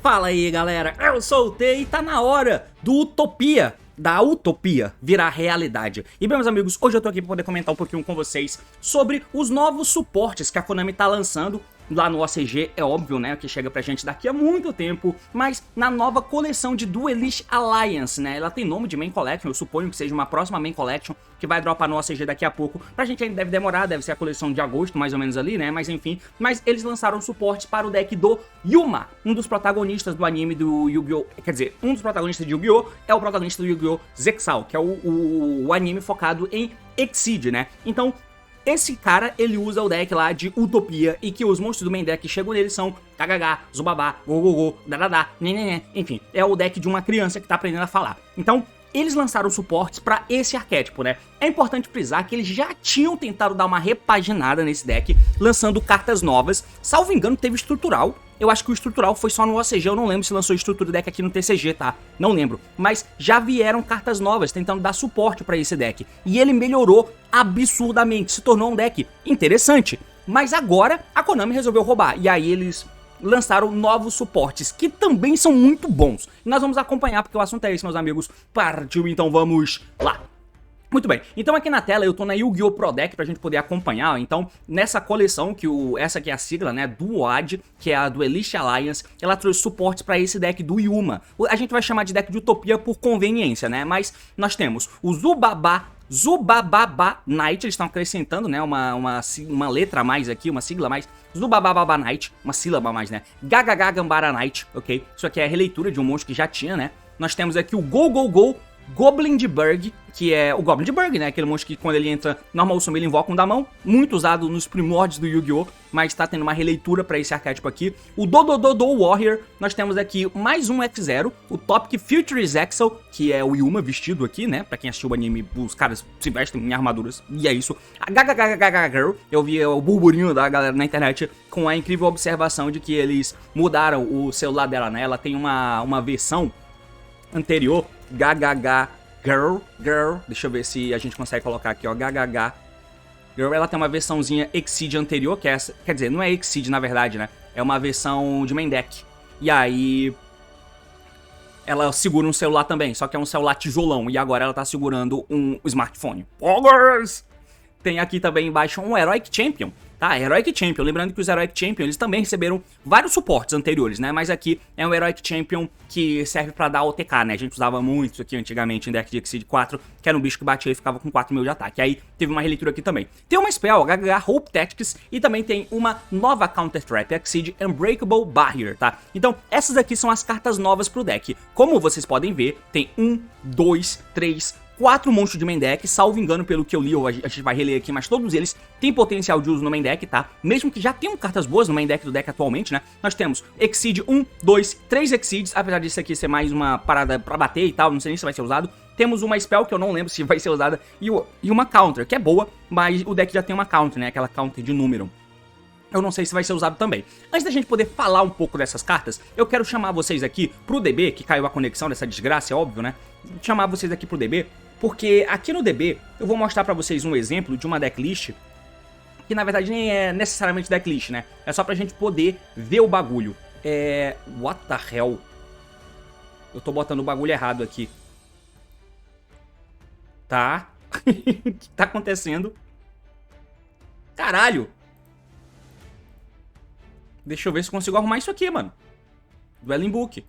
Fala aí, galera, eu sou o T e tá na hora da utopia virar realidade. E bem, meus amigos, hoje eu tô aqui pra poder comentar um pouquinho com vocês sobre os novos suportes que a Konami tá lançando lá no OCG, é óbvio, né, que chega pra gente daqui a muito tempo, mas na nova coleção de Duelist Alliance, né, ela tem nome de Main Collection, eu suponho que seja uma próxima Main Collection que vai dropar no OCG daqui a pouco. Pra gente ainda deve demorar, deve ser a coleção de agosto, mais ou menos ali, né, mas enfim, mas eles lançaram suporte para o deck do Yuma, um dos protagonistas do anime do Yu-Gi-Oh! Quer dizer, um dos protagonistas de Yu-Gi-Oh! É o protagonista do Yu-Gi-Oh! Zexal, que é o anime focado em Exceed, né, então esse cara, ele usa o deck lá de Utopia e que os monstros do main deck que chegam nele são KGH, Zubabá, Gogogô, Dadadá, Nenenê, enfim, é o deck de uma criança que tá aprendendo a falar. Então, eles lançaram suportes pra esse arquétipo, né? É importante frisar que eles já tinham tentado dar uma repaginada nesse deck, lançando cartas novas. Salvo engano, teve estrutural. Eu acho que o estrutural foi só no OCG, eu não lembro se lançou estrutura deck aqui no TCG, tá? Não lembro. Mas já vieram cartas novas tentando dar suporte pra esse deck. E ele melhorou absurdamente, se tornou um deck interessante. Mas agora a Konami resolveu roubar. E aí eles lançaram novos suportes, que também são muito bons. E nós vamos acompanhar, porque o assunto é esse, meus amigos. Partiu, então vamos lá. Muito bem, então aqui na tela eu tô na Yu-Gi-Oh! Pro Deck pra gente poder acompanhar, então nessa coleção, que essa aqui é a sigla, né, do WAD, que é a Duelist Alliance, ela trouxe suportes pra esse deck do Yuma. A gente vai chamar de deck de Utopia por conveniência, né, mas nós temos o Zubabá Knight, eles estão acrescentando, né, uma letra a mais aqui, uma sigla a mais, Zubabá Knight, uma sílaba a mais, né, GGG Gambara Knight, ok? Isso aqui é a releitura de um monstro que já tinha, né, nós temos aqui o Go Goblindberg, que é o Goblindberg, né, aquele monstro que quando ele entra normal sumo ele invoca um da mão, muito usado nos primórdios do Yu-Gi-Oh!, mas tá tendo uma releitura pra esse arquétipo aqui. O Dodododo Warrior, nós temos aqui mais um F0, o Topic Future Zexal, que é o Yuma vestido aqui, né, pra quem assistiu o anime, os caras se vestem em armaduras, e é isso. A GGG Girl, eu vi o burburinho da galera na internet com a incrível observação de que eles mudaram o celular dela, né, ela tem uma versão anterior, GGG Girl, deixa eu ver se a gente consegue colocar aqui, ó, GGG Girl, ela tem uma versãozinha Exceed anterior, que é essa, quer dizer, não é Exceed na verdade, né, é uma versão de main deck, e aí ela segura um celular também, só que é um celular tijolão, e agora ela tá segurando um smartphone. Poggers! Tem aqui também embaixo um Heroic Champion, tá? Heroic Champion, lembrando que os Heroic Champion, eles também receberam vários suportes anteriores, né? Mas aqui é um Heroic Champion que serve pra dar OTK, né? A gente usava muito isso aqui antigamente em deck de Exceed 4, que era um bicho que batia e ficava com 4.000 de ataque. Aí teve uma releitura aqui também. Tem uma spell, GGG Hope Tactics, e também tem uma nova Counter Trap, Exceed Unbreakable Barrier, tá? Então, essas aqui são as cartas novas pro deck. Como vocês podem ver, tem 1, 2, 3, 4 monstros de main deck, salvo engano pelo que eu li, a gente vai reler aqui, mas todos eles têm potencial de uso no main deck, tá? Mesmo que já tenham cartas boas no main deck do deck atualmente, né? Nós temos Exceed 1, 2, 3 Exceeds, apesar disso aqui ser mais uma parada pra bater e tal, não sei nem se vai ser usado. Temos uma spell que eu não lembro se vai ser usada e uma counter, que é boa, mas o deck já tem uma counter, né? Aquela counter de número. Eu não sei se vai ser usado também. Antes da gente poder falar um pouco dessas cartas, eu quero chamar vocês aqui pro DB, que caiu a conexão dessa desgraça, é óbvio, né? Chamar vocês aqui pro DB, porque aqui no DB eu vou mostrar pra vocês um exemplo de uma decklist, que na verdade nem é necessariamente decklist, né? É só pra gente poder ver o bagulho. What the hell? Eu tô botando o bagulho errado aqui. Tá? O que tá acontecendo? Caralho! Deixa eu ver se consigo arrumar isso aqui, mano. Dueling Book.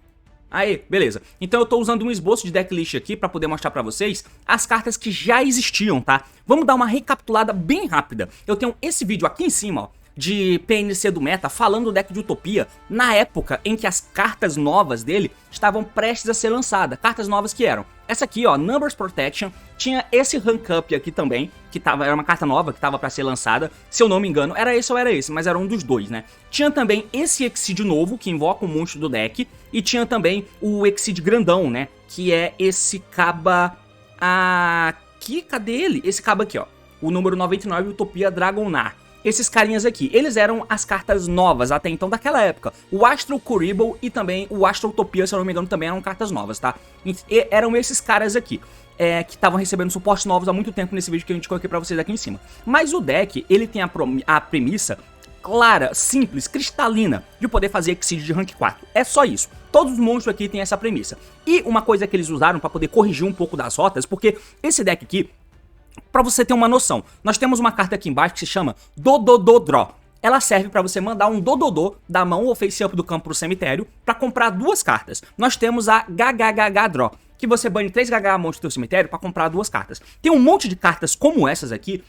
Aí, beleza. Então eu tô usando um esboço de decklist aqui pra poder mostrar pra vocês as cartas que já existiam, tá? Vamos dar uma recapitulada bem rápida. Eu tenho esse vídeo aqui em cima, ó, de PNC do Meta, falando do deck de Utopia, na época em que as cartas novas dele estavam prestes a ser lançadas. Cartas novas que eram essa aqui, ó, Numbers Protection, tinha esse Rank Up aqui também, que era uma carta nova, que tava pra ser lançada, se eu não me engano, era esse ou era esse, mas era um dos dois, né? Tinha também esse Exceed novo, que invoca um monstro do deck, e tinha também o Exceed grandão, né? Que é esse caba aqui, cadê ele? Esse caba aqui, ó, o número 99, Utopia Dragonar. Esses carinhas aqui, eles eram as cartas novas até então daquela época. O Astro Kuriboh e também o Astro Utopia, se eu não me engano, também eram cartas novas, tá? E eram esses caras aqui, que estavam recebendo suportes novos há muito tempo nesse vídeo que a gente coloquei pra vocês aqui em cima. Mas o deck, ele tem a premissa clara, simples, cristalina de poder fazer Exceed de rank 4. É só isso. Todos os monstros aqui têm essa premissa. E uma coisa que eles usaram para poder corrigir um pouco das rotas, porque esse deck aqui, pra você ter uma noção, nós temos uma carta aqui embaixo que se chama Dododô Draw. Ela serve pra você mandar um Dododô da mão ou face-up do campo pro cemitério pra comprar 2 cartas. Nós temos a GGGG Draw, que você bane 3 GG monstros do seu cemitério pra comprar 2 cartas. Tem um monte de cartas como essas aqui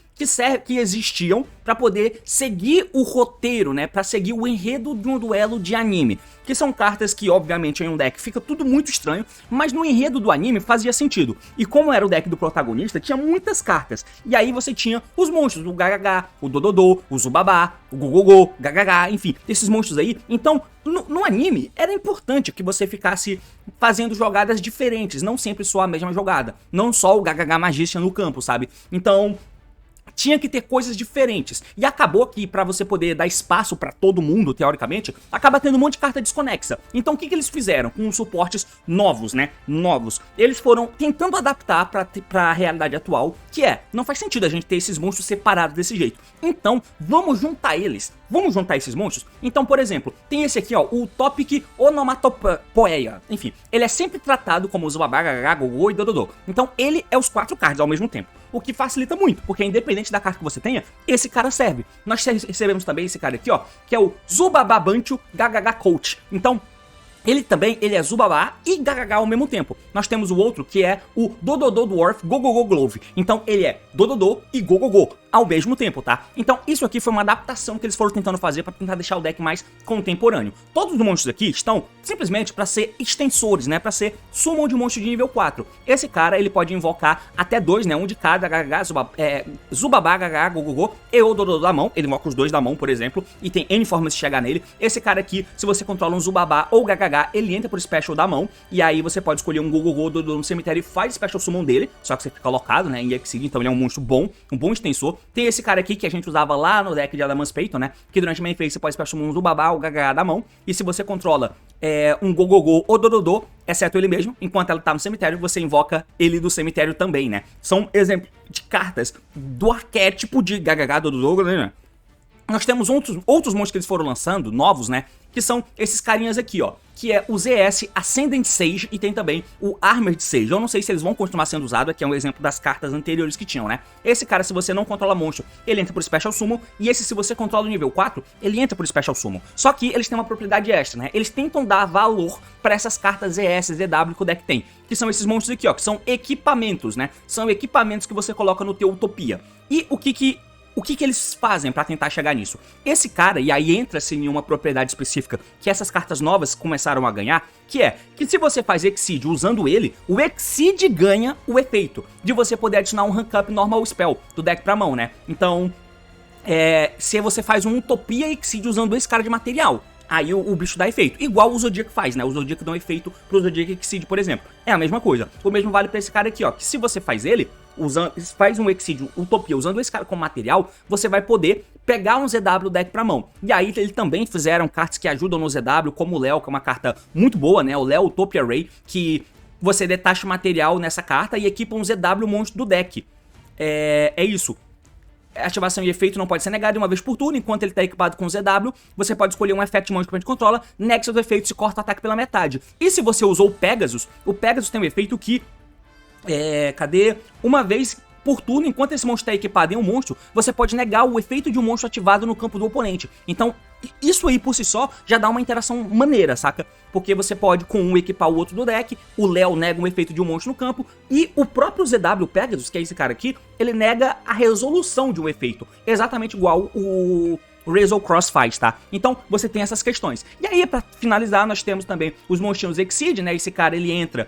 que existiam pra poder seguir o roteiro, né? Pra seguir o enredo de um duelo de anime. Que são cartas que, obviamente, em um deck fica tudo muito estranho, mas no enredo do anime fazia sentido. E como era o deck do protagonista, tinha muitas cartas. E aí você tinha os monstros, o GGG, o Dododô, o Zubabá, o Gogogô, GGG, enfim, esses monstros aí. Então, no anime, era importante que você ficasse fazendo jogadas diferentes, não sempre só a mesma jogada. Não só o GGG Magician no campo, sabe? Então, tinha que ter coisas diferentes. E acabou que, pra você poder dar espaço pra todo mundo, teoricamente, acaba tendo um monte de carta desconexa. Então o que eles fizeram com os suportes novos, né? Novos. Eles foram tentando adaptar pra realidade atual, que não faz sentido a gente ter esses monstros separados desse jeito. Então, vamos juntar eles. Vamos juntar esses monstros? Então, por exemplo, tem esse aqui, ó, o Topic Onomatopoeia. Enfim, ele é sempre tratado como Zubabá, GGG, Gogô e Dododô. Então, ele é os 4 cards ao mesmo tempo. O que facilita muito, porque independente da carta que você tenha, esse cara serve. Nós recebemos também esse cara aqui, ó, que é o Zubababancho GGG Coach. Então, ele é Zubabá e GGG ao mesmo tempo. Nós temos o outro que é o Dododô Dwarf Gogogô Glove. Então ele é Dododô e Gogogô ao mesmo tempo, tá? Então isso aqui foi uma adaptação que eles foram tentando fazer pra tentar deixar o deck mais contemporâneo. Todos os monstros aqui estão simplesmente pra ser extensores, né? Pra ser summon de monstro de nível 4. Esse cara, ele pode invocar até 2, né? Um de cada GGG, Zubabá, GGG, Gogogô e o Dododô da mão. Ele invoca os 2 da mão, por exemplo, e tem N formas de chegar nele. Esse cara aqui, se você controla um Zubabá ou GGG, ele entra por special da mão, e aí você pode escolher um Gogogô do cemitério e faz special summon dele, só que você fica alocado, né, em Exceed, então ele é um monstro bom, um bom extensor. Tem esse cara aqui que a gente usava lá no deck de Adamance Payton, né, que durante a main phase você pode special summon um Zubabá ou GGG da mão, e se você controla um Gogogô ou Dododô, exceto ele mesmo, enquanto ela tá no cemitério, você invoca ele do cemitério também, né. São exemplos de cartas do arquétipo de GGG, Dododô, né. Nós temos outros monstros que eles foram lançando, novos, né? Que são esses carinhas aqui, ó. Que é o ZS Ascendant Sage e tem também o Armored Sage. Eu não sei se eles vão continuar sendo usados, aqui é um exemplo das cartas anteriores que tinham, né? Esse cara, se você não controla monstro, ele entra por Special Summon. E esse, se você controla o nível 4, ele entra por Special Summon. Só que eles têm uma propriedade extra, né? Eles tentam dar valor para essas cartas ZS, ZW que o deck tem. Que são esses monstros aqui, ó. Que são equipamentos, né? São equipamentos que você coloca no teu Utopia. E o que eles fazem pra tentar chegar nisso? Esse cara, e aí entra-se em uma propriedade específica que essas cartas novas começaram a ganhar, que é que se você faz Exceed usando ele, o Exceed ganha o efeito de você poder adicionar um rank up normal spell do deck pra mão, né? Então, se você faz um Utopia Exceed usando esse cara de material, aí o bicho dá efeito. Igual o Zodiac faz, né? O Zodiac dá um efeito pro Zodiac Exceed, por exemplo. É a mesma coisa. O mesmo vale pra esse cara aqui, ó. Que se você faz ele, faz um Exceed Utopia usando esse cara como material, você vai poder pegar um ZW deck pra mão. E aí eles também fizeram cartas que ajudam no ZW, como o Léo, que é uma carta muito boa, né? O Léo Utopia Ray, que você detacha o material nessa carta e equipa um ZW monstro do deck. É isso. Ativação e efeito não pode ser negado uma vez por turno, enquanto ele está equipado com ZW, você pode escolher um effect monstro que a gente controla, nexa do efeito se corta o ataque pela metade. E se você usou o Pegasus tem um efeito que, uma vez por turno, enquanto esse monstro está equipado em um monstro, você pode negar o efeito de um monstro ativado no campo do oponente. Então, isso aí por si só já dá uma interação maneira, saca? Porque você pode com um equipar o outro do deck, o Léo nega um efeito de um monstro no campo, e o próprio ZW Pegasus, que é esse cara aqui, ele nega a resolução de um efeito, exatamente igual o Razor Cross faz, tá? Então você tem essas questões. E aí, pra finalizar, nós temos também os monstrinhos Exceed, né? Esse cara, ele entra...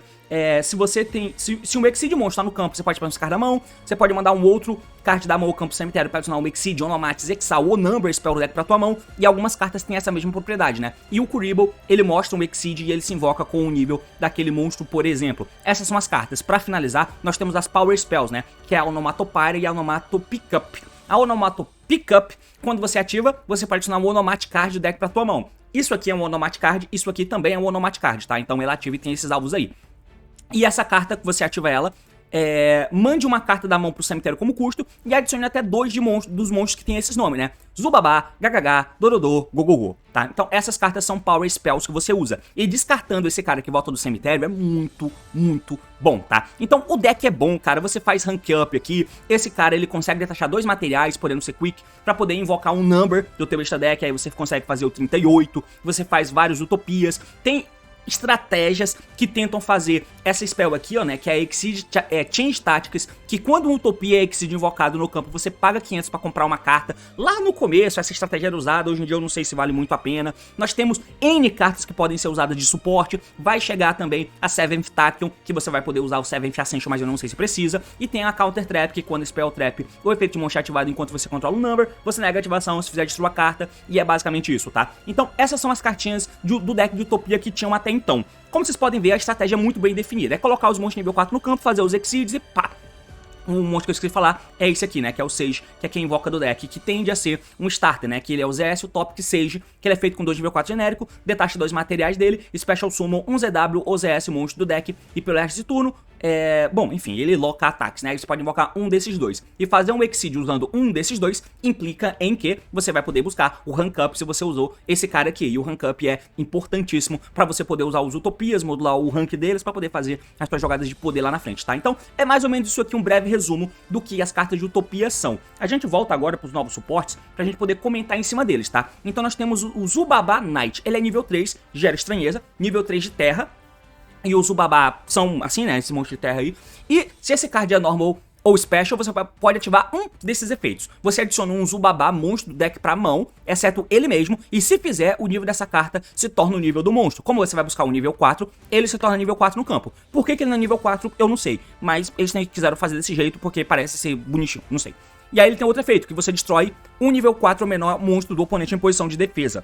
se você tem... Se um Exceed monstro tá no campo, você pode pegar um card da mão, você pode mandar um outro card da mão ao campo cemitério para adicionar um Exceed, Onomatis, Exal ou Number Spell do deck pra tua mão, e algumas cartas têm essa mesma propriedade, né? E o Kuriboh, ele mostra um Exceed e ele se invoca com o nível daquele monstro, por exemplo. Essas são as cartas. Pra finalizar, nós temos as Power Spells, né? Que é a Onomatopyre e a Onomatopickup. A Onomatopickup, quando você ativa, você pode adicionar um Onomat Card do deck pra tua mão. Isso aqui é um Onomat Card, isso aqui também é um Onomat Card, tá? Então ele ativa e tem esses alvos aí. E essa carta, que você ativa ela, mande uma carta da mão pro cemitério como custo e adicione até 2 dos monstros que tem esses nomes, né? Zubabá, Gagagá, Dorodô, Gogogô, tá? Então essas cartas são Power Spells que você usa. E descartando esse cara que volta do cemitério é muito, muito bom, tá? Então o deck é bom, cara, você faz rank up aqui, esse cara ele consegue detachar 2 materiais, podendo ser quick, pra poder invocar um number do teu extra deck, aí você consegue fazer o 38, você faz vários utopias, tem estratégias que tentam fazer essa spell aqui, ó, né, que é a Exceed Change Tactics, que quando um Utopia é Exceed invocado no campo, você paga 500 pra comprar uma carta. Lá no começo, essa estratégia era usada, hoje em dia eu não sei se vale muito a pena. Nós temos N cartas que podem ser usadas de suporte, vai chegar também a Seventh Tachyon, que você vai poder usar o Seventh Ascension, mas eu não sei se precisa, e tem a Counter Trap, que quando Spell Trap, o efeito de monstro é ativado enquanto você controla o number, você nega a ativação se fizer destruir a carta, e é basicamente isso, tá? Então essas são as cartinhas do deck de Utopia que tinham até então. Como vocês podem ver, a estratégia é muito bem definida. É colocar os monstros nível 4 no campo, fazer os Exceeds e pá! Um monstro que eu esqueci de falar é esse aqui, né, que é o Sage, que é quem invoca do deck, que tende a ser um starter, né, que ele é o ZS, o Topic Sage, que ele é feito com 2 nível 4 genérico, detacha 2 materiais dele, Special Summon, um ZW ou ZS monstro do deck, e pelo resto de turno, bom, enfim, ele loca ataques, né, você pode invocar um desses dois, e fazer um Exceed usando um desses dois, implica em que você vai poder buscar o Rank Up se você usou esse cara aqui, e o Rank Up é importantíssimo pra você poder usar os Utopias, modular o rank deles, pra poder fazer as suas jogadas de poder lá na frente, tá? Então, é mais ou menos isso aqui, um breve resumo do que as cartas de Utopia são. A gente volta agora para os novos suportes pra gente poder comentar em cima deles, tá? Então nós temos o Zubabá Knight, ele é nível 3, gera estranheza, nível 3 de terra, e os Zubabá são assim, né, esse monstro de terra aí, e se esse card é normal ou special, você pode ativar um desses efeitos. Você adiciona um Zubabá monstro do deck pra mão, exceto ele mesmo, e se fizer, o nível dessa carta se torna o nível do monstro. Como você vai buscar o nível 4, ele se torna nível 4 no campo. Por que ele não é nível 4, eu não sei, mas eles quiseram fazer desse jeito porque parece ser bonitinho, não sei. E aí ele tem outro efeito, que você destrói um nível 4 ou menor monstro do oponente em posição de defesa.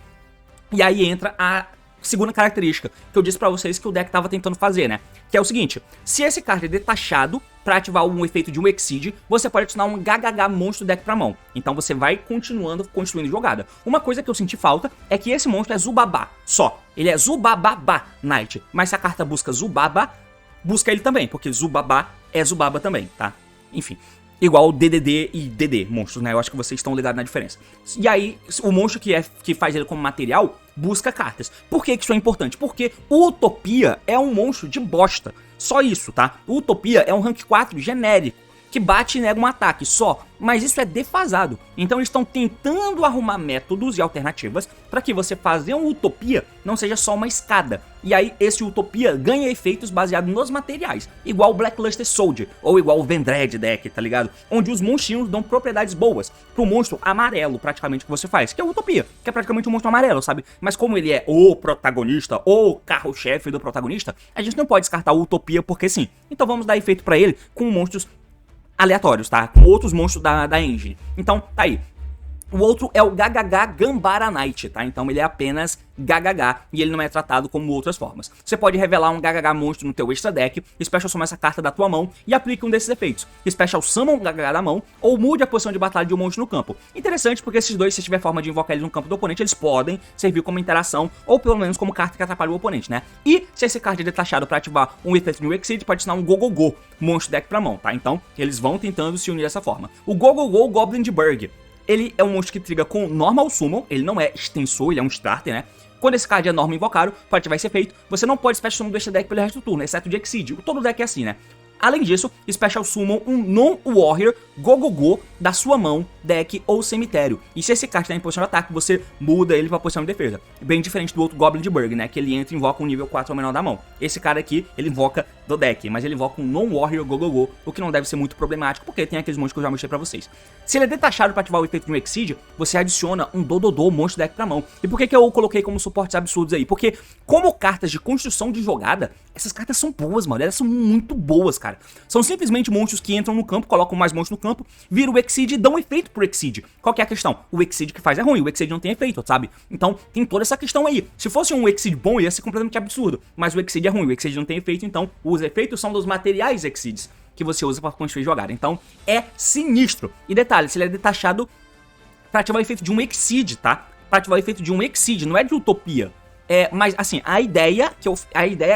E aí entra a segunda característica que eu disse pra vocês que o deck tava tentando fazer, né? Que é o seguinte, se esse card é detachado pra ativar um efeito de um Exceed, você pode adicionar um GGG monstro do deck pra mão. Então você vai continuando construindo jogada. Uma coisa que eu senti falta é que esse monstro é Zubabá, só. Ele é Zubabá Knight, mas se a carta busca Zubabá, busca ele também, porque Zubabá é Zubaba também, tá? Enfim. Igual DDD e DD, monstros, né? Eu acho que vocês estão ligados na diferença. E aí, o monstro que faz ele como material, busca cartas. Por que isso é importante? Porque o Utopia é um monstro de bosta. Só isso, tá? O Utopia é um rank 4 genérico, que bate e nega um ataque só. Mas isso é defasado. Então eles estão tentando arrumar métodos e alternativas para que você fazer um Utopia não seja só uma escada. E aí esse Utopia ganha efeitos baseados nos materiais, igual o Blackluster Soldier, ou igual o Vendread Deck, tá ligado? Onde os monstrinhos dão propriedades boas pro monstro amarelo, praticamente, que você faz, que é o Utopia, que é praticamente um monstro amarelo, sabe? Mas como ele é o protagonista, o carro-chefe do protagonista, a gente não pode descartar o Utopia porque sim. Então vamos dar efeito pra ele com monstros aleatórios, tá? Com outros monstros da engine. Então, tá aí. O outro é o GGG Gambara Knight, tá? Então ele é apenas GGG e ele não é tratado como outras formas. Você pode revelar um GGG monstro no teu extra deck, Special Summon essa carta da tua mão e aplique um desses efeitos. Special Summon GGG da mão ou mude a posição de batalha de um monstro no campo. Interessante porque esses dois, se tiver forma de invocar eles no campo do oponente, eles podem servir como interação ou pelo menos como carta que atrapalha o oponente, né? E se esse card é detachado para ativar um efeito New Exceed, pode assinar um Gogogô monstro deck pra mão, tá? Então eles vão tentando se unir dessa forma. O Gogogô Goblin de Burg. Ele é um monstro que triga com Normal Summon, ele não é extensor, ele é um starter, né? Quando esse card é normal invocado, pode ativar esse efeito, você não pode Special Summon do extra deck pelo resto do turno, exceto de Exceed. Todo deck é assim, né? Além disso, Special Summon um Non-Warrior Gogogô da sua mão, deck ou cemitério. E se esse card está em posição de ataque, você muda ele para posição de defesa. Bem diferente do outro Goblin de Burg, né? Que ele entra e invoca um nível 4 ou menor da mão. Esse cara aqui, ele invoca do deck, mas ele invoca um Non-Warrior Gogogô, o que não deve ser muito problemático, porque tem aqueles monstros que eu já mostrei pra vocês. Se ele é detachado para ativar o efeito de um Exceed, você adiciona um Dododô monstro deck pra mão. E por que eu coloquei como suportes absurdos aí? Porque, como cartas de construção de jogada, essas cartas são boas, mano. Elas são muito boas, cara. São simplesmente monstros que entram no campo, colocam mais monstros no campo, viram o Exceed e dão efeito pro Exceed. Qual que é a questão? O Exceed que faz é ruim, o Exceed não tem efeito, sabe? Então tem toda essa questão aí. Se fosse um Exceed bom, ia ser completamente absurdo. Mas o Exceed é ruim, o Exceed não tem efeito, então os efeitos são dos materiais Exceeds que você usa para construir jogada. Então é sinistro. E detalhe, se ele é detachado para ativar o efeito de um Exceed, tá? Para ativar o efeito de um Exceed, não é de Utopia. Mas assim, a ideia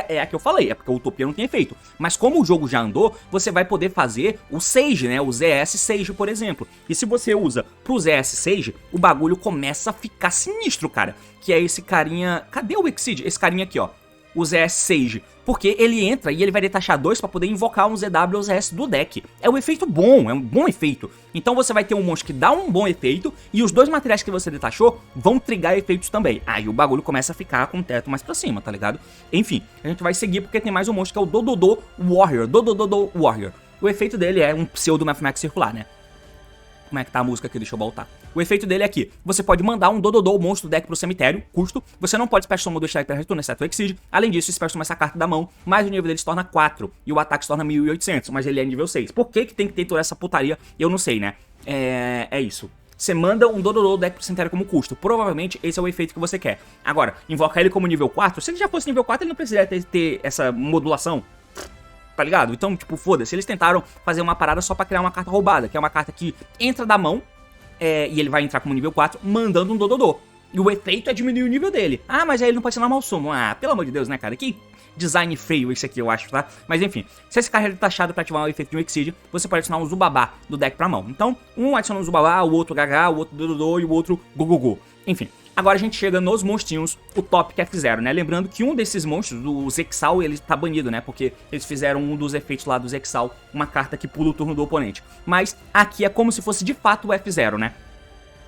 é a que eu falei, é porque o Utopia não tem efeito. Mas como o jogo já andou, você vai poder fazer o Sage, né? O ZS Sage, por exemplo. E se você usa pro ZS Sage, o bagulho começa a ficar sinistro, cara. Que é esse carinha... Cadê o Exceed? Esse carinha aqui, ó. O ZS Sage, porque ele entra e ele vai detachar 2 pra poder invocar um ZW ou ZS do deck. É um efeito bom, é um bom efeito. Então você vai ter um monstro que dá um bom efeito e os 2 materiais que você detachou vão trigar efeitos também. Aí o bagulho começa a ficar com o teto mais pra cima, tá ligado? Enfim, a gente vai seguir porque tem mais um monstro que é o Dododo Warrior. Dododo Warrior. O efeito dele é um pseudo Mathemax circular, né? Como é que tá a música aqui? Deixa eu voltar. O efeito dele é aqui. Você pode mandar um Dododo, monstro do deck, pro cemitério, custo. Você não pode Special Summon do Strike para retorno, exceto o Exceed. Além disso, Special Summon essa carta da mão, mas o nível dele se torna 4. E o ataque se torna 1800, mas ele é nível 6. Por que tem que ter toda essa putaria? Eu não sei, né? É isso. Você manda um Dododo do deck pro cemitério como custo. Provavelmente esse é o efeito que você quer. Agora, invocar ele como nível 4, se ele já fosse nível 4, ele não precisaria ter essa modulação. Tá ligado? Então, tipo, foda-se. Eles tentaram fazer uma parada só pra criar uma carta roubada, que é uma carta que entra da mão, e ele vai entrar como nível 4, mandando um Dododo. E o efeito é diminuir o nível dele. Ah, mas aí ele não pode ser normal summon. Ah, pelo amor de Deus, né, cara? Que design feio esse aqui, eu acho, tá? Mas enfim, se esse cara é detachado pra ativar o efeito de um Exceed, você pode adicionar um Zubabá do deck pra mão. Então, um adiciona um Zubabá, o outro Gaga, o outro Dododo e o outro Gogogo. Enfim. Agora a gente chega nos monstrinhos, o Topic F0, né? Lembrando que um desses monstros, o Zexal, ele tá banido, né? Porque eles fizeram um dos efeitos lá do Zexal, uma carta que pula o turno do oponente. Mas aqui é como se fosse de fato o F0, né?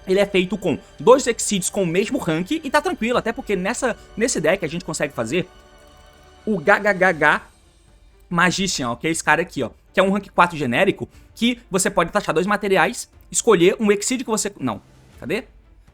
Ele é feito com 2 Exceeds com o mesmo rank e tá tranquilo, até porque nesse deck a gente consegue fazer o GGGG Magician, ó, que é esse cara aqui, ó. Que é um rank 4 genérico, que você pode taxar 2 materiais, escolher um Exceed que você... Não, cadê?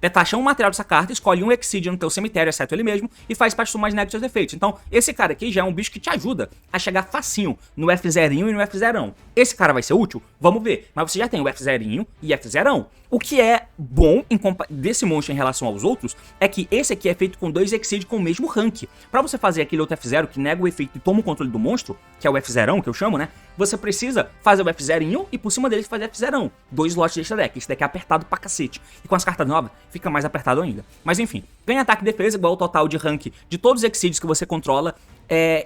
Detacha um material dessa carta, escolhe um Exceed no teu cemitério, exceto ele mesmo, e faz parte do mais negativos efeitos. Então, esse cara aqui já é um bicho que te ajuda a chegar facinho no F0 e no F0. Esse cara vai ser útil? Vamos ver. Mas você já tem o F0 e F0. O que é bom desse monstro em relação aos outros é que esse aqui é feito com 2 Exceed com o mesmo rank. Pra você fazer aquele outro F0 que nega o efeito e toma o controle do monstro, que é o F0, que eu chamo, né? Você precisa fazer o F0 e por cima dele fazer F0. 2 slots desse deck. Esse deck é apertado pra cacete. E com as cartas novas, fica mais apertado ainda. Mas enfim, ganha ataque e defesa igual ao total de rank de todos os Exceeds que você controla.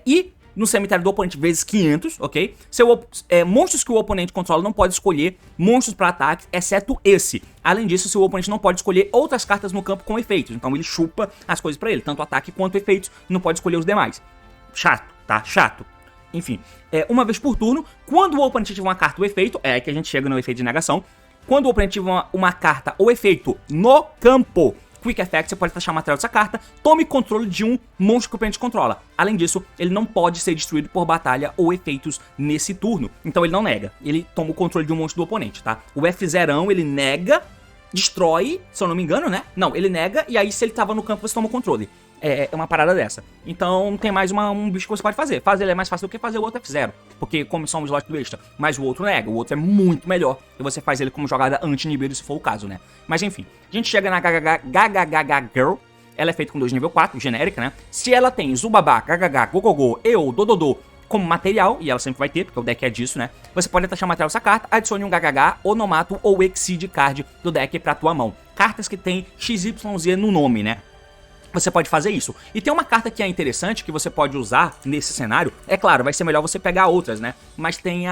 E no cemitério do oponente vezes 500, ok? Monstros que o oponente controla não pode escolher monstros para ataque, exceto esse. Além disso, seu oponente não pode escolher outras cartas no campo com efeitos. Então ele chupa as coisas para ele, tanto ataque quanto efeitos, não pode escolher os demais. Chato, tá? Chato. Enfim, uma vez por turno, quando o oponente tiver uma carta ou efeito, é aí que a gente chega no efeito de negação. Quando o oponente tiver uma carta ou efeito no campo, Quick Effect, você pode taxar o material dessa carta, tome controle de um monstro que o oponente controla. Além disso, ele não pode ser destruído por batalha ou efeitos nesse turno. Então ele não nega, ele toma o controle de um monstro do oponente, tá? O F0, ele nega, destrói, se eu não me engano, né? Não, ele nega e aí se ele tava no campo você toma o controle. É uma parada dessa. Então tem mais um bicho que você pode fazer. Fazer ele é mais fácil do que fazer o outro F0. Porque como são um slot do extra, mas o outro nega. O outro é muito melhor. E você faz ele como jogada anti-inibir, se for o caso, né? Mas enfim, a gente chega na GGGG Girl. Ela é feita com 2 nível 4, genérica, né? Se ela tem Zubabá, GGG, Gogogo e ou Dododo como material, e ela sempre vai ter, porque o deck é disso, né? Você pode atachar material dessa carta, adicione um GGG, Onomato ou Exceed card do deck pra tua mão. Cartas que tem XYZ no nome, né? Você pode fazer isso. E tem uma carta que é interessante, que você pode usar nesse cenário. É claro, vai ser melhor você pegar outras, né? Mas tem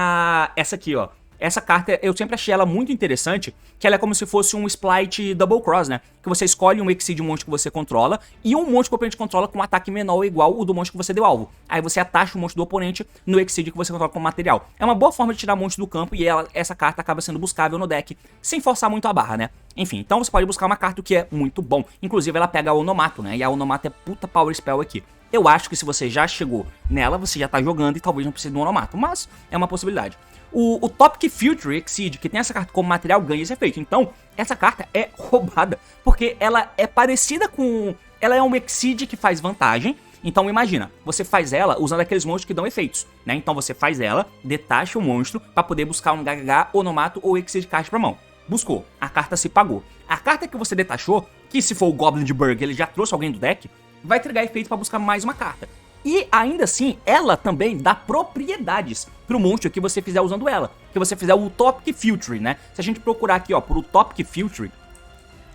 essa aqui, ó. Essa carta, eu sempre achei ela muito interessante, que ela é como se fosse um Splight Double Cross, né? Que você escolhe um Exceed monstro que você controla e um monstro que o oponente controla com um ataque menor ou igual o do monstro que você deu alvo. Aí você atacha o monstro do oponente no Exceed que você controla como material. É uma boa forma de tirar monstro do campo e essa carta acaba sendo buscável no deck, sem forçar muito a barra, né? Enfim, então você pode buscar uma carta que é muito bom. Inclusive ela pega a Onomato, né? E a Onomato é puta power spell aqui. Eu acho que se você já chegou nela, você já tá jogando e talvez não precise do Onomato, mas é uma possibilidade. O Topic Future Exceed, que tem essa carta como material, ganha esse efeito. Então, essa carta é roubada, porque ela é parecida com... Ela é um Exceed que faz vantagem. Então, imagina, você faz ela usando aqueles monstros que dão efeitos, né? Então, você faz ela, detacha o monstro pra poder buscar um GGG, Onomato ou Exceed card pra mão. Buscou, a carta se pagou. A carta que você detachou, que se for o Goblin de Burg, ele já trouxe alguém do deck, vai trigar efeito pra buscar mais uma carta. E ainda assim, ela também dá propriedades pro monstro que você fizer usando ela. Que você fizer o Topic Future, né? Se a gente procurar aqui, ó, por o Topic Future,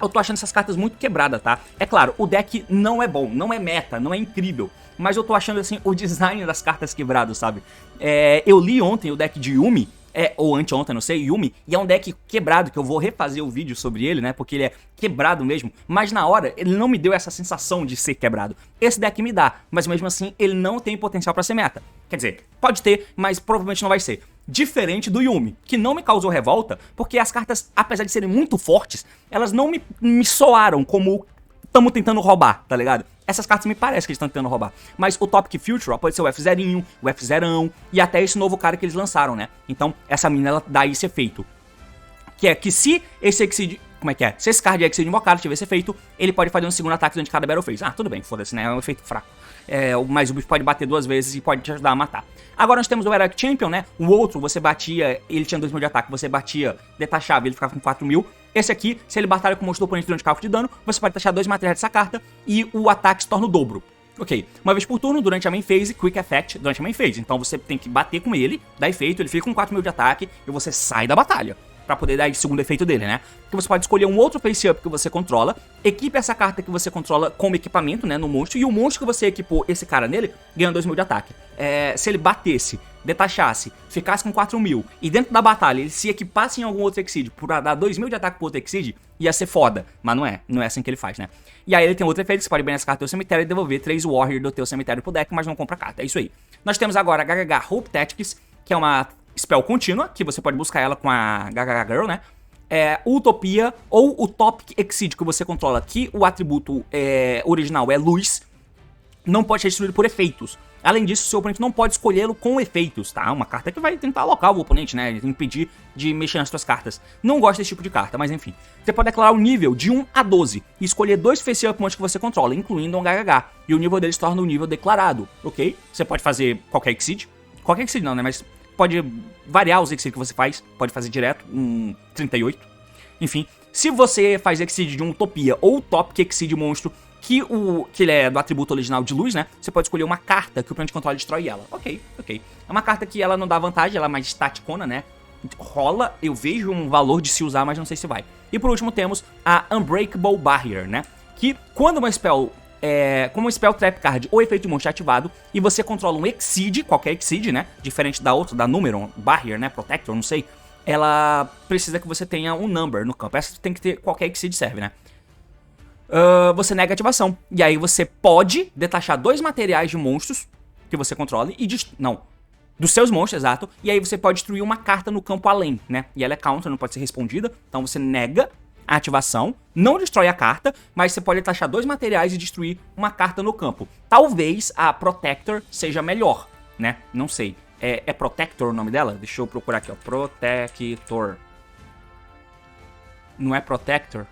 Eu tô achando essas cartas muito quebradas, tá? É claro, o deck não é bom, não é meta, não é incrível. Mas eu tô achando, assim, o design das cartas quebradas, sabe? Eu li ontem o deck de Yuumi, ou anteontem, não sei, Yuumi, e é um deck quebrado, que eu vou refazer o vídeo sobre ele, né? Porque ele é quebrado mesmo. Mas na hora, ele não me deu essa sensação de ser quebrado. Esse deck me dá, mas mesmo assim, ele não tem potencial pra ser meta. Quer dizer, pode ter, mas provavelmente não vai ser. Diferente do Yuumi, que não me causou revolta, porque as cartas, apesar de serem muito fortes, elas não me soaram como estamos tentando roubar, tá ligado? Essas cartas me parecem que eles estão tentando roubar. Mas o Topic Future, ó, pode ser o F0, o F0 e até esse novo cara que eles lançaram, né? Então, essa mina, ela dá esse efeito. Que é que se esse Exceed... Como é que é? Se esse card de Exceed invocado tiver esse efeito, ele pode fazer um segundo ataque durante cada Battle Phase. Ah, tudo bem, foda-se, né? É um efeito fraco. Mas o bicho pode bater 2 vezes e pode te ajudar a matar. Agora nós temos o Heroic Champion, né? O outro, você batia, ele tinha 2.000 de ataque, você batia, detachava, ele ficava com 4.000. Esse aqui, se ele batalha com o monstro do oponente durante cálculo de dano, você pode taxar 2 materiais dessa carta e o ataque se torna o dobro. Ok, uma vez por turno, durante a main phase, Quick Effect durante a main phase. Então você tem que bater com ele, dá efeito, ele fica com 4.000 de ataque e você sai da batalha. Pra poder dar o segundo efeito dele, né? Que você pode escolher um outro face-up que você controla, equipe essa carta que você controla como equipamento, né, no monstro, e o monstro que você equipou esse cara nele, ganha 2.000 de ataque. Se ele batesse, detachasse, ficasse com 4.000, e dentro da batalha ele se equipasse em algum outro Exceed pra dar 2.000 de ataque pro outro Exceed, ia ser foda. Mas não é assim que ele faz, né? E aí ele tem outro efeito, que você pode banir essa carta do teu cemitério e devolver 3 Warrior do teu cemitério pro deck, mas não compra carta, é isso aí. Nós temos agora a GHG Hope Tactics, que é uma spell contínua, que você pode buscar ela com a GHG Girl, né? Utopia ou o Topic Exceed que você controla, que o atributo original é luz, não pode ser destruído por efeitos. Além disso, o seu oponente não pode escolhê-lo com efeitos, tá? Uma carta que vai tentar alocar o oponente, né? Impedir de mexer nas suas cartas. Não gosto desse tipo de carta, mas enfim. Você pode declarar o nível de 1 a 12 e escolher 2 face-up monstros que você controla, incluindo um GHG. E o nível deles torna o nível declarado, ok? Você pode fazer qualquer Exceed. Qualquer Exceed não, né? Mas pode variar os Exceed que você faz. Pode fazer direto, 38. Enfim, se você faz Exceed de um Utopia ou Topic Exceed monstro, que ele é do atributo original de luz, né? Você pode escolher uma carta que o oponente controla e destrói ela. Ok. É uma carta que ela não dá vantagem, ela é mais staticona, né? Rola, eu vejo um valor de se usar, mas não sei se vai. E por último temos a Unbreakable Barrier, né? Que quando uma spell... como um Spell Trap Card ou efeito de monstro ativado, e você controla um Exceed, qualquer Exceed, né? Diferente da outra, da Numeron, Barrier, né? Protector, não sei. Ela precisa que você tenha um number no campo. Essa tem que ter, qualquer Exceed serve, né? Você nega a ativação. E aí você pode detachar 2 materiais de monstros que você controla e... dos seus monstros, exato. E aí você pode destruir uma carta no campo além, né? E ela é counter, não pode ser respondida. Então você nega a ativação, não destrói a carta, mas você pode taxar 2 materiais e destruir uma carta no campo. Talvez a Protector seja melhor, né? Não sei. É Protector o nome dela? Deixa eu procurar aqui, ó. Protector. Não é Protector?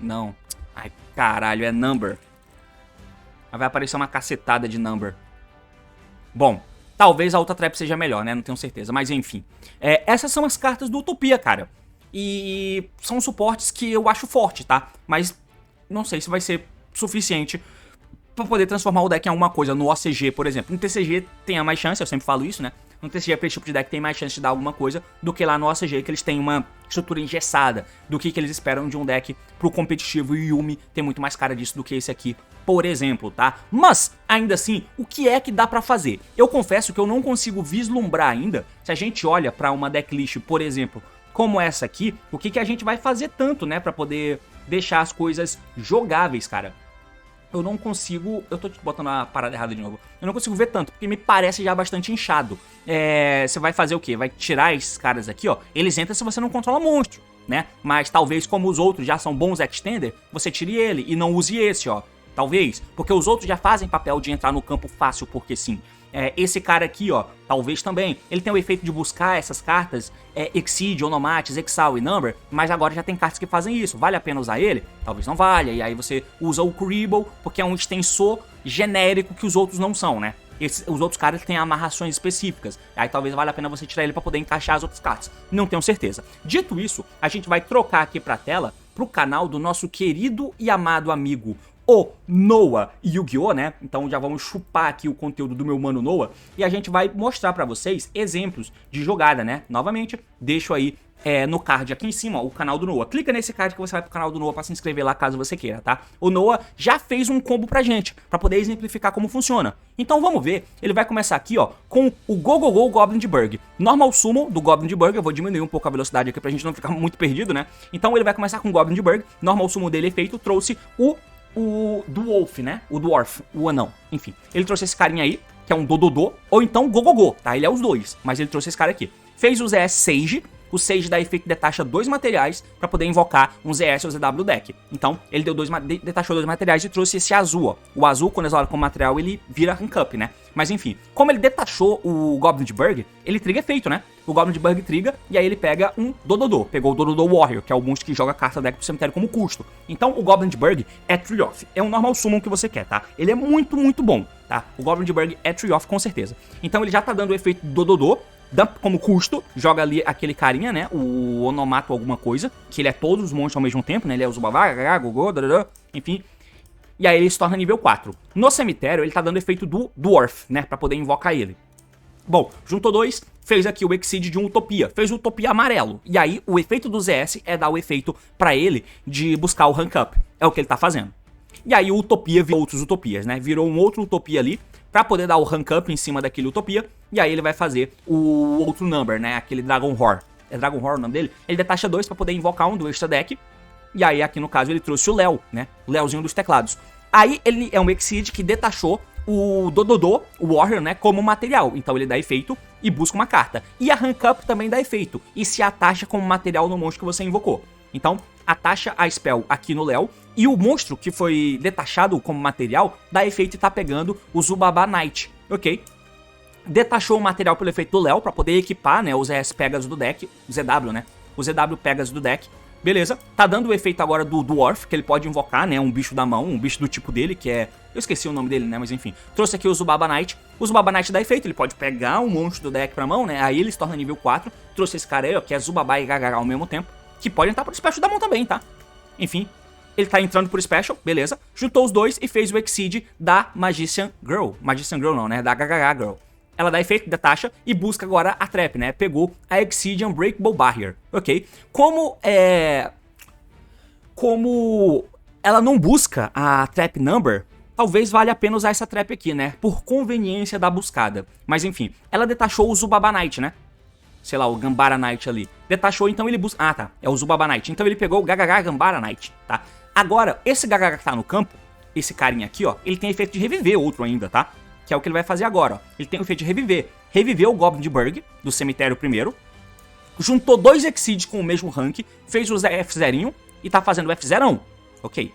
Não. Ai, caralho, é Number. Vai aparecer uma cacetada de Number. Bom, talvez a outra trap seja melhor, né? Não tenho certeza, mas enfim. Essas são as cartas do Utopia, cara. E são suportes que eu acho forte, tá? Mas não sei se vai ser suficiente pra poder transformar o deck em alguma coisa. No OCG, por exemplo. No TCG tem mais chance, eu sempre falo isso, né? No TCG, pra esse tipo de deck, tem mais chance de dar alguma coisa do que lá no OCG, que eles têm uma estrutura engessada do que eles esperam de um deck pro competitivo. E o Yuumi tem muito mais cara disso do que esse aqui, por exemplo, tá? Mas, ainda assim, o que é que dá pra fazer? Eu confesso que eu não consigo vislumbrar ainda, se a gente olha pra uma decklist, por exemplo, como essa aqui, o que a gente vai fazer tanto, né, pra poder deixar as coisas jogáveis, cara. Eu não consigo... Eu tô botando a parada errada de novo. Eu não consigo ver tanto, porque me parece já bastante inchado. Você vai fazer o quê? Vai tirar esses caras aqui, ó. Eles entram se você não controla monstro, né? Mas talvez, como os outros já são bons extender, você tire ele e não use esse, ó. Talvez. Porque os outros já fazem papel de entrar no campo fácil, porque sim. Esse cara aqui, ó, talvez também. Ele tem o efeito de buscar essas cartas, Exceed, Onomates, Exile e Number, mas agora já tem cartas que fazem isso. Vale a pena usar ele? Talvez não valha. E aí você usa o Creeble, porque é um extensor genérico que os outros não são, né? Os outros caras têm amarrações específicas. Aí talvez valha a pena você tirar ele pra poder encaixar as outras cartas. Não tenho certeza. Dito isso, a gente vai trocar aqui pra tela, pro canal do nosso querido e amado amigo o Noah Yu-Gi-Oh, né? Então já vamos chupar aqui o conteúdo do meu mano Noah e a gente vai mostrar pra vocês exemplos de jogada, né? Novamente, deixo aí no card aqui em cima, ó, o canal do Noah. Clica nesse card que você vai pro canal do Noah pra se inscrever lá caso você queira, tá? O Noah já fez um combo pra gente, pra poder exemplificar como funciona. Então vamos ver, ele vai começar aqui, ó, com o Go Goblin de Burg. Normal Summon do Goblin de Burg, eu vou diminuir um pouco a velocidade aqui pra gente não ficar muito perdido, né? Então ele vai começar com o Goblin de Burg, Normal Summon dele é feito, trouxe o Dwarf, né? O Dwarf, o anão, enfim. Ele trouxe esse carinha aí, que é um Dododô, ou então Go, tá? Ele é os dois, mas ele trouxe esse cara aqui. Fez o ZS Sage. O Sage dá efeito detacha 2 materiais pra poder invocar um ZS ou ZW deck. Então, ele detachou 2 materiais e trouxe esse azul, ó. O azul, quando exala como material, ele vira rank up, né? Mas enfim, como ele detachou o Goblin de Burg, ele triga efeito, né? O Goblin de Burg triga, e aí ele pega um Dododô. Pegou o Dododô Warrior, que é o monstro que joga carta deck pro cemitério como custo. Então, o Goblin de Burg é Tree-Off. É um normal summon que você quer, tá? Ele é muito, muito bom, tá? O Goblin de Burg é Tree-Off, com certeza. Então, ele já tá dando o efeito Dododô. Dump como custo, joga ali aquele carinha, né, o Onomato alguma coisa, que ele é todos os monstros ao mesmo tempo, né, ele é o Zubabá, Gogô, enfim. E aí ele se torna nível 4. No cemitério ele tá dando efeito do Dwarf, né, pra poder invocar ele. Bom, juntou 2, fez aqui o Exceed de um Utopia, fez o Utopia amarelo. E aí o efeito do ZS é dar o efeito pra ele de buscar o rank up, é o que ele tá fazendo. E aí o Utopia virou outros Utopias, né, virou um outro Utopia ali, pra poder dar o rank up em cima daquele Utopia, e aí ele vai fazer o outro number, né, aquele Dragon Roar. É Dragon Roar o nome dele? Ele detacha 2 pra poder invocar um do extra deck, e aí aqui no caso ele trouxe o Léo, né, o Léozinho dos teclados. Aí ele é um Exceed que detachou o Dododô, o Warrior, né, como material, então ele dá efeito e busca uma carta. E a rank up também dá efeito, e se atacha como material no monstro que você invocou. Então, atacha a spell aqui no Léo, e o monstro que foi detachado como material dá efeito e tá pegando o Zubabá Knight, ok? Detachou o material pelo efeito do Léo pra poder equipar, né, os ES Pegasus do deck, o ZW, né, o ZW Pegasus do deck, beleza? Tá dando o efeito agora do Dwarf, que ele pode invocar, né, um bicho da mão, um bicho do tipo dele, que é... eu esqueci o nome dele, né, mas enfim. Trouxe aqui o Zubabá Knight. O Zubabá Knight dá efeito, ele pode pegar um monstro do deck pra mão, né, aí ele se torna nível 4. Trouxe esse cara aí, ó, que é Zubabá e Gagaga ao mesmo tempo, que pode entrar pro Special da mão também, tá? Enfim, ele tá entrando por Special, beleza? Juntou os dois e fez o Exceed da Magician Girl. Magician Girl não, né, da Gagaga Girl. Ela dá efeito, detacha e busca agora a Trap, né? Pegou a Exceed Unbreakable Barrier, ok? Como ela não busca a Trap Number, talvez valha a pena usar essa Trap aqui, né? Por conveniência da buscada. Mas enfim, ela detachou o Zubabá Knight, né? Sei lá, o Gambara Knight ali. Detachou, então ele busca... ah, tá. É o Zubabá Knight. Então ele pegou o Gagaga Gambara Knight, tá? Agora, esse Gagaga que tá no campo, esse carinha aqui, ó, ele tem efeito de reviver outro ainda, tá? Que é o que ele vai fazer agora, ó. Ele tem o efeito de reviver. Reviveu o Goblin de Burg, do cemitério primeiro. Juntou 2 Exceeds com o mesmo rank. Fez o F0 e tá fazendo o F0. Ok.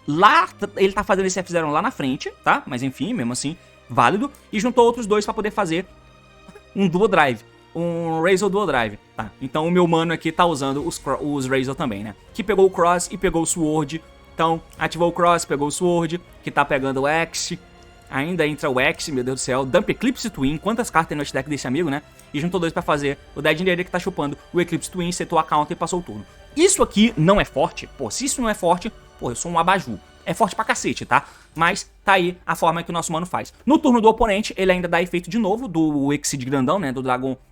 Lá, ele tá fazendo esse F0 lá na frente, tá? Mas enfim, mesmo assim, válido. E juntou outros 2 pra poder fazer um Dual Drive. Um Razor Dual Drive, tá? Então o meu mano aqui tá usando os Razor também, né? Que pegou o Cross e pegou o Sword. Então, ativou o Cross, pegou o Sword. Que tá pegando o X. Ainda entra o X, meu Deus do céu. Dump Eclipse Twin. Quantas cartas tem no deck desse amigo, né? E juntou 2 pra fazer o Dead Engineer que tá chupando o Eclipse Twin, setou a counter e passou o turno. Isso aqui não é forte. Pô, se isso não é forte, pô, eu sou um abajur. É forte pra cacete, tá? Mas tá aí a forma que o nosso mano faz. No turno do oponente, ele ainda dá efeito de novo do Exceed grandão, né? Do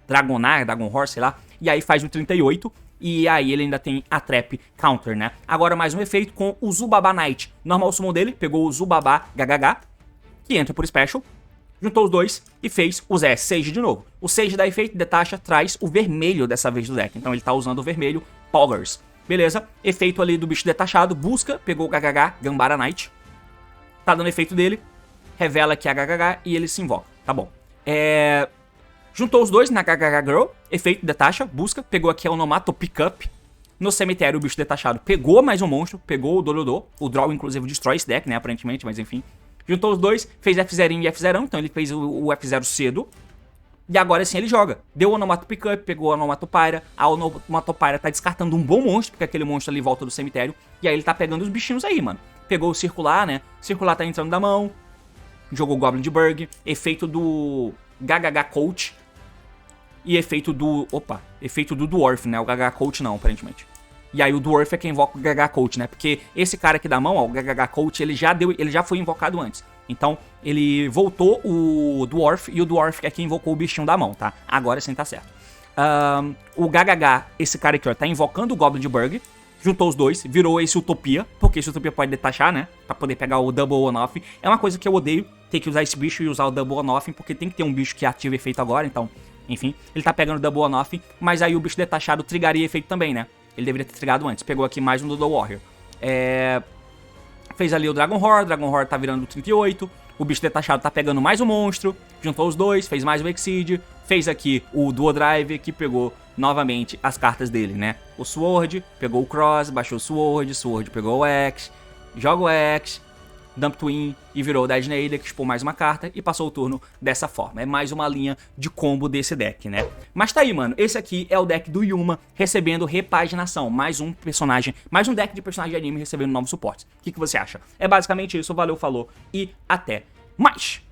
Dragonar, Dragon Horse, sei lá. E aí faz o 38. E aí ele ainda tem a Trap Counter, né? Agora mais um efeito com o Zubabá Knight. Normal summon dele, pegou o Zubabá Gagaga, que entra por Special. Juntou os 2 e fez o ZS Sage de novo. O Sage dá efeito, detacha, traz o vermelho dessa vez do deck. Então ele tá usando o vermelho Poggers. Beleza, efeito ali do bicho detachado, busca, pegou o Gagaga, Gambara Knight. Tá dando efeito dele, revela que é a Gagaga e ele se invoca, tá bom. Juntou os 2 na Gagaga Girl, efeito detacha, busca, pegou aqui a Onomato Pickup. No cemitério o bicho detachado pegou mais um monstro, pegou o Dododô. O Draw inclusive destrói esse deck, né, aparentemente, mas enfim. Juntou os 2, fez F0 e F0, então ele fez o F0 cedo. E agora sim ele joga. Deu o Onomato Pickup, pegou o Onomato Pyra. A Onomato Pyra tá descartando um bom monstro, porque aquele monstro ali volta do cemitério. E aí ele tá pegando os bichinhos aí, mano. Pegou o Circular, né? Circular tá entrando da mão. Jogou o Goblin de Burg. Efeito do Gagaga Coach. E efeito do... opa. Efeito do Dwarf, né? O Gagaga Coach não, aparentemente. E aí o Dwarf é quem invoca o Gagaga Coach, né? Porque esse cara aqui da mão, ó, o Gagaga Coach, ele já foi invocado antes. Então, ele voltou o Dwarf e o Dwarf é quem invocou o bichinho da mão, tá? Agora sim tá certo. O GHH, esse cara aqui, ó, tá invocando o Goblin de Burg. Juntou os dois, virou esse Utopia, porque esse Utopia pode detachar, né? Pra poder pegar o Double On-Off. É uma coisa que eu odeio, ter que usar esse bicho e usar o Double On-Off, porque tem que ter um bicho que ativa efeito agora, então... Enfim, ele tá pegando o Double On-Off, mas aí o bicho detachado trigaria efeito também, né? Ele deveria ter trigado antes. Pegou aqui mais um do The Warrior. Fez ali o Dragon Horde tá virando 38. O bicho detachado tá pegando mais um monstro. Juntou os dois, fez mais o Exceed. Fez aqui o Duo Drive, que pegou novamente as cartas dele, né? O Sword, pegou o Cross, baixou o Sword pegou o X, joga o X, Dump Twin e virou o Dead Nader, que expôs mais uma carta e passou o turno dessa forma. É mais uma linha de combo desse deck, né? Mas tá aí, mano. Esse aqui é o deck do Yuma recebendo repaginação. Mais um personagem, mais um deck de personagem de anime recebendo novos suportes. O que você acha? É basicamente isso. Valeu, falou e até mais!